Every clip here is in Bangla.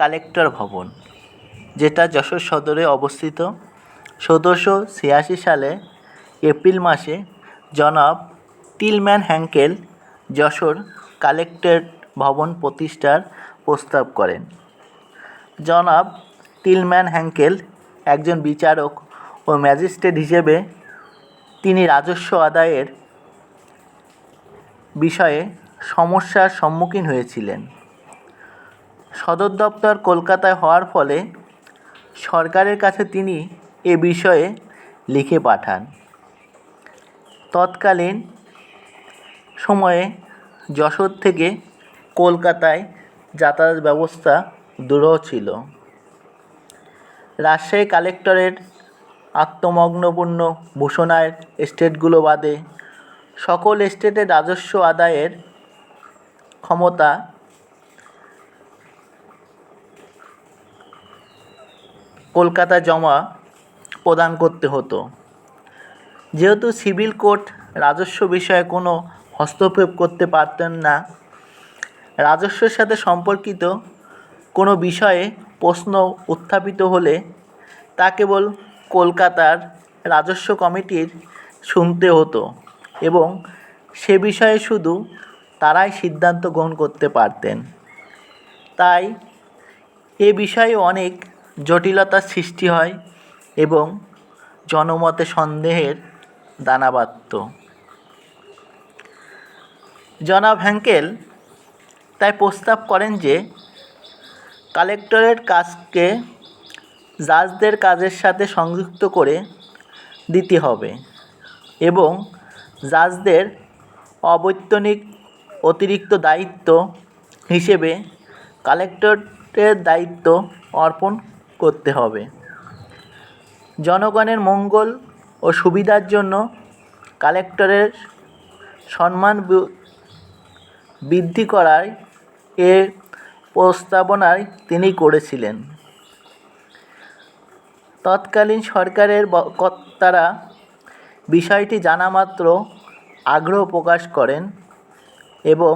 কালেক্টর ভবন, যেটা যশোর সদরে অবস্থিত। ১৭৮৬ সালে এপ্রিল মাসে জনাব টিলম্যান হ্যাঙ্কেল যশোর কালেক্টরেট ভবন প্রতিষ্ঠার প্রস্তাব করেন। জনাব টিলম্যান হ্যাঙ্কেল একজন বিচারক ও ম্যাজিস্ট্রেট হিসেবে তিনি রাজস্ব আদায়ের বিষয়ে সমস্যার সম্মুখীন হয়েছিলেন। সদর দপ্তর কলকাতায় হওয়ার ফলে সরকারের কাছে তিনি এ বিষয়ে লিখে পাঠান। তৎকালীন সময়ে যশোর থেকে কলকাতায় যাতায়াত ব্যবস্থা দুরূহ ছিল। রাজশাহী কালেক্টরের আত্মমগ্নপূর্ণ ভূষণার এস্টেটগুলো বাদে সকল এস্টেটের রাজস্ব আদায়ের ক্ষমতা কলকাতায় জমা প্রদান করতে হতো। যেহেতু সিভিল কোর্ট রাজস্ব বিষয়ে কোনো হস্তক্ষেপ করতে পারতেন না, রাজস্বের সাথে সম্পর্কিত কোনো বিষয়ে প্রশ্ন উত্থাপিত হলে তা কেবল কলকাতার রাজস্ব কমিটির শুনতে হতো এবং সে বিষয়ে শুধু তারাই সিদ্ধান্ত গ্রহণ করতে পারতেন। তাই এ বিষয়ে অনেক জটিলতার সৃষ্টি হয় এবং জনমতে সন্দেহের দানা বাঁধত। জনাব হ্যাঙ্কেল তাই প্রস্তাব করেন যে কালেক্টরের কাজকে জাজদের কাজের সাথে সংযুক্ত করে দিতে হবে এবং জাজদের অবৈতনিক অতিরিক্ত দায়িত্ব হিসেবে কালেক্টরের দায়িত্ব অর্পণ করতে হবে। জনগণের মঙ্গল ও সুবিধার জন্য কালেক্টরের সম্মান বৃদ্ধি করার এ প্রস্তাবনায় তিনি করেছিলেন। তৎকালীন সরকারের কর্তারা বিষয়টি জানামাত্র আগ্রহ প্রকাশ করেন এবং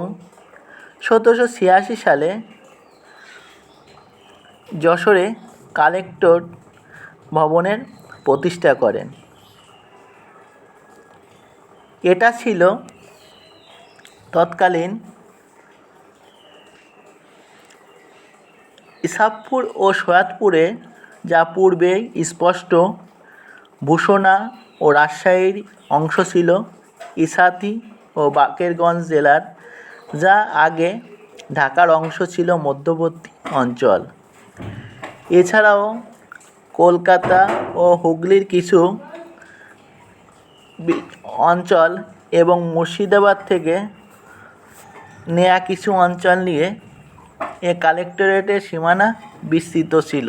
১৭৮৬ সালে যশোরে কালেক্টর ভবনের প্রতিষ্ঠা করেন। এটা ছিল তৎকালীন ইসাবপুর ও সৈয়দপুরে, যা পূর্বে স্পষ্ট ভূষণা ও রাজশাহীর অংশ ছিল, ইসাতি ও বাকেরগঞ্জ জেলার, যা আগে ঢাকার অংশ ছিল, মধ্যবর্তী অঞ্চল। এছাড়াও কলকাতা ও হুগলির কিছু অঞ্চল এবং মুর্শিদাবাদ থেকে নেয়া কিছু অঞ্চল নিয়ে এ কালেক্টরেটের সীমানা বিস্তৃত ছিল।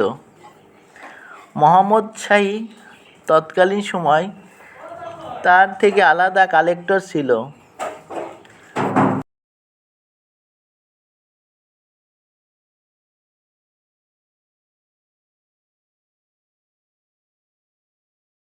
মোহাম্মদ শাহী তৎকালীন সময় তার থেকে আলাদা কালেক্টর ছিল।